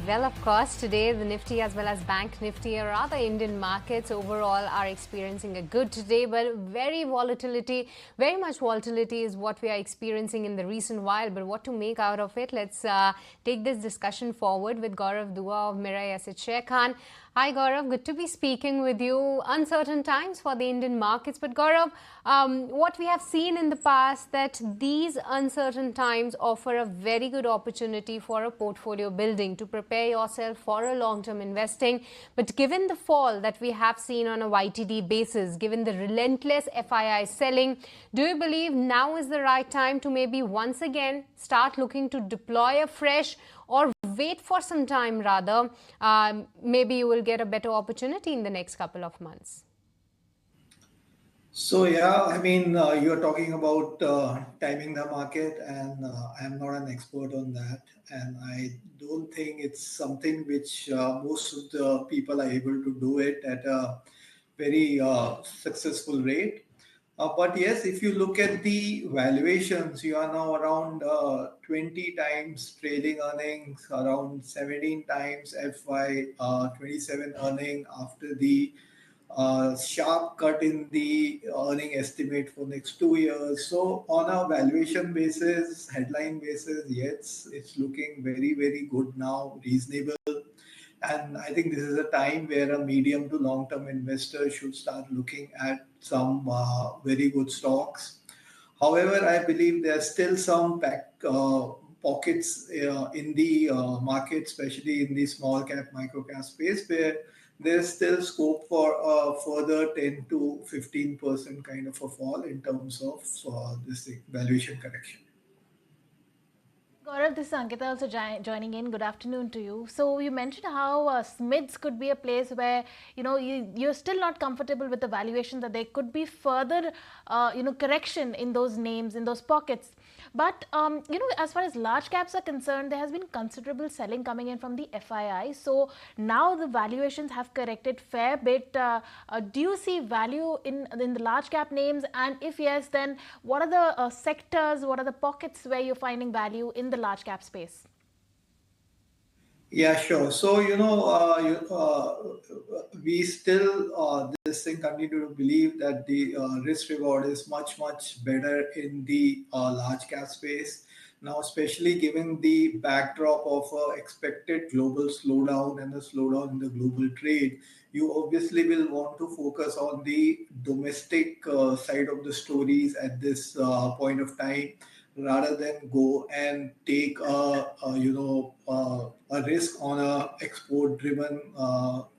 Well, of course, today the Nifty as well as Bank Nifty or other Indian markets overall are experiencing a good today, but very much volatility is what we are experiencing in the recent while. But what to make out of it? Let's take this discussion forward with Gaurav Dua of Mirae Asset Sharekhan. Hi Gaurav, good to be speaking with you. Uncertain times for the Indian markets, but Gaurav, what we have seen in the past that these uncertain times offer a very good opportunity for a portfolio building to prepare yourself for a long-term investing. But given the fall that we have seen on a YTD basis, given the relentless FII selling, do you believe now is the right time to maybe once again start looking to deploy afresh, or wait for some time rather? Maybe you will get a better opportunity in the next couple of months. So yeah, you're talking about timing the market, and I'm not an expert on that, and I don't think it's something which most of the people are able to do it at a very successful rate. But yes, if you look at the valuations, you are now around 20 times trailing earnings, around 17 times FY27 earning after the sharp cut in the earning estimate for next 2 years. So on a valuation basis, headline basis, yes, it's looking very, very good now, reasonable. And I think this is a time where a medium to long term investor should start looking at some very good stocks. However, I believe there are still some pockets in the market, especially in the small cap, micro cap space, where there's still scope for a further 10 to 15% kind of a fall in terms of this valuation correction. Gaurav, this is Ankita also joining in. Good afternoon to you. So you mentioned how SMIDs could be a place where you're still not comfortable with the valuation, that there could be further correction in those names, in those pockets. But as far as large caps are concerned, there has been considerable selling coming in from the FII. So now the valuations have corrected fair bit. Do you see value in the large cap names? And if yes, then what are the sectors, what are the pockets where you're finding value in the large cap space? Yeah, sure. So, we still, this thing continue to believe that the risk reward is much, much better in the large cap space. Now, especially given the backdrop of expected global slowdown and the slowdown in the global trade, you obviously will want to focus on the domestic side of the stories at this point of time, rather than go and take a risk on a export driven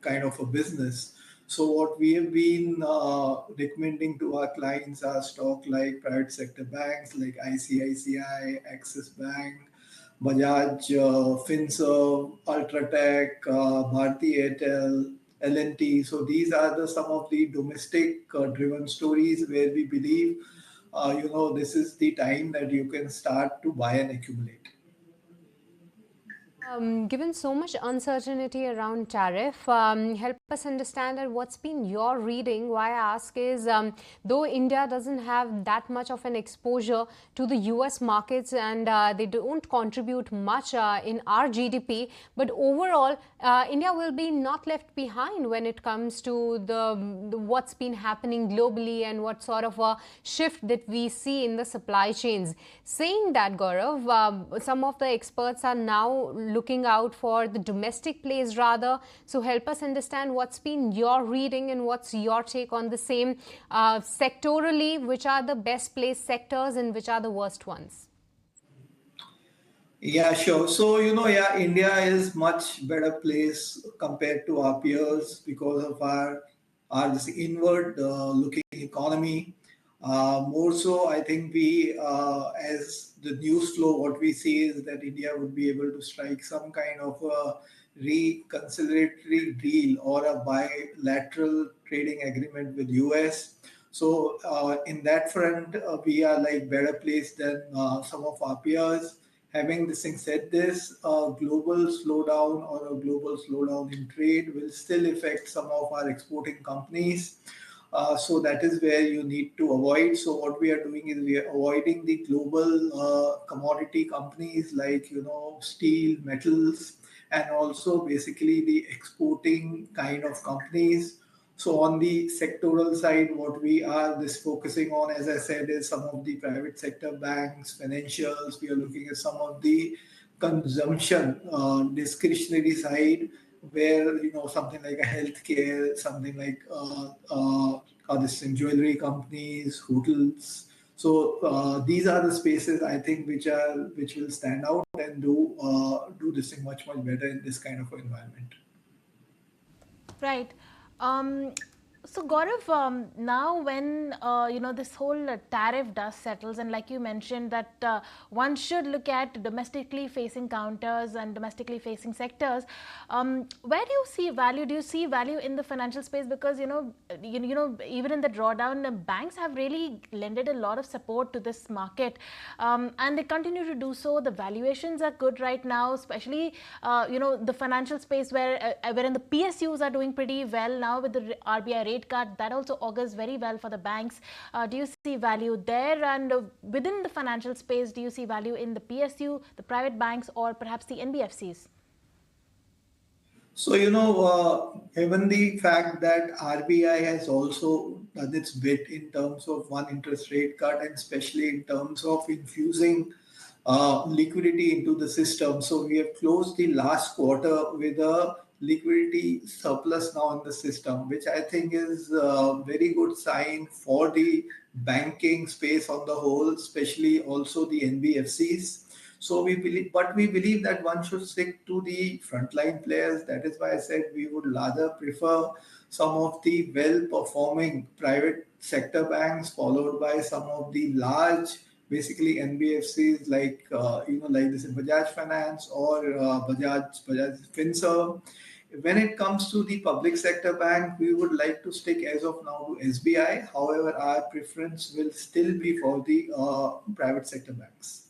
kind of a business. So what we have been recommending to our clients are stock like private sector banks like ICICI, Axis Bank, Bajaj, Finserv, Ultratech, Bharti Airtel, L&T. So these are some of the domestic driven stories where we believe this is the time that you can start to buy and accumulate. Given so much uncertainty around tariff, help us understand that what's been your reading. Why I ask is, though India doesn't have that much of an exposure to the US markets, and they don't contribute much in our GDP, but overall, India will be not left behind when it comes to the what's been happening globally and what sort of a shift that we see in the supply chains. Saying that, Gaurav, some of the experts are now looking out for the domestic plays rather. So help us understand what's been your reading and what's your take on the same sectorally, which are the best placed sectors and which are the worst ones. Yeah, sure. So, India is much better place compared to our peers because of our this inward looking economy. More so, I think as the news flow, what we see is that India would be able to strike some kind of a reconciliatory deal or a bilateral trading agreement with US. So in that front, we are like better placed than some of our peers. Having this thing said, this global slowdown or a global slowdown in trade will still affect some of our exporting companies. So that is where you need to avoid. So what we are doing is we are avoiding the global commodity companies like steel, metals, and also basically the exporting kind of companies. So on the sectoral side, what we are this focusing on, as I said, is some of the private sector banks, financials. We are looking at some of the consumption discretionary side, where something like a healthcare, something like this in jewelry companies, hotels. So these are the spaces I think which will stand out and do this thing much better in this kind of environment. Right. Um, so Gaurav, now when this whole tariff dust settles, and like you mentioned that one should look at domestically facing counters and domestically facing sectors, where do you see value? Do you see value in the financial space? Because even in the drawdown, banks have really lended a lot of support to this market, and they continue to do so. The valuations are good right now, especially the financial space wherein the PSUs are doing pretty well now with the RBI rate cut. That also augurs very well for the banks. Do you see value there? And within the financial space, do you see value in the PSU, the private banks, or perhaps the NBFCs? So, given the fact that RBI has also done its bit in terms of one interest rate cut, and especially in terms of infusing liquidity into the system. So we have closed the last quarter with a liquidity surplus now in the system, which I think is a very good sign for the banking space on the whole, especially also the NBFCs. So we believe that one should stick to the frontline players. That is why I said we would rather prefer some of the well-performing private sector banks, followed by some of the large, basically NBFCs like this in Bajaj Finance or Bajaj Finserv. When it comes to the public sector bank, we would like to stick as of now to SBI. However, our preference will still be for the private sector banks.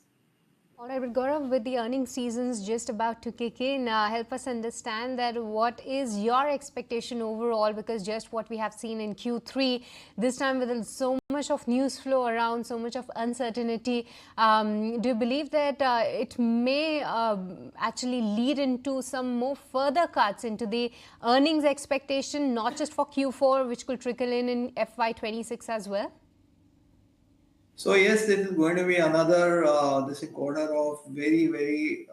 All right, but Gaurav, with the earnings seasons just about to kick in, help us understand that what is your expectation overall, because just what we have seen in Q3, this time with so much of news flow around, so much of uncertainty, do you believe that it may actually lead into some more further cuts into the earnings expectation, not just for Q4, which could trickle in FY26 as well? So yes, it is going to be another this quarter of very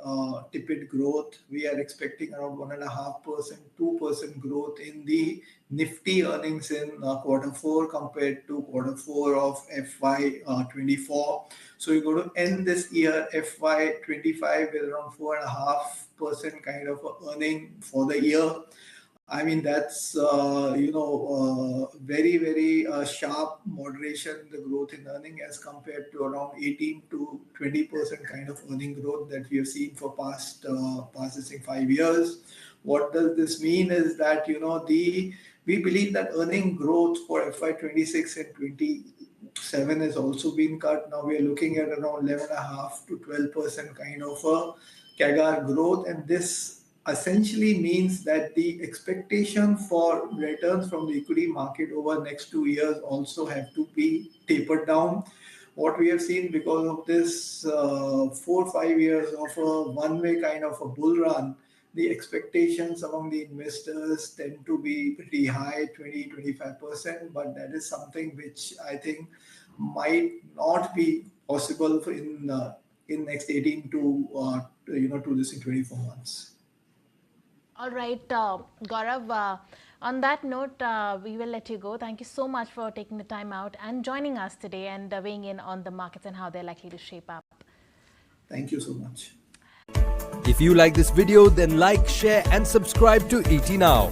tepid growth. We are expecting around 1.5%, 2% growth in the Nifty earnings in quarter four compared to quarter four of FY24. So we're going to end this year FY25 with around 4.5% kind of earning for the year. I mean, that's, very sharp moderation, the growth in earning as compared to around 18 to 20% kind of earning growth that we have seen for past 5 years. What does this mean is that, we believe that earning growth for FY26 and 27 has also been cut. Now we are looking at around 11.5 to 12% kind of a CAGR growth. And this essentially means that the expectation for returns from the equity market over the next 2 years also have to be tapered down. What we have seen because of this 4 or 5 years of a one-way kind of a bull run, the expectations among the investors tend to be pretty high, 20-25%, but that is something which I think might not be possible in next 18 to 24 months. All right, Gaurav, on that note, we will let you go. Thank you so much for taking the time out and joining us today and weighing in on the markets and how they're likely to shape up. Thank you so much. If you like this video, then like, share and subscribe to ET Now.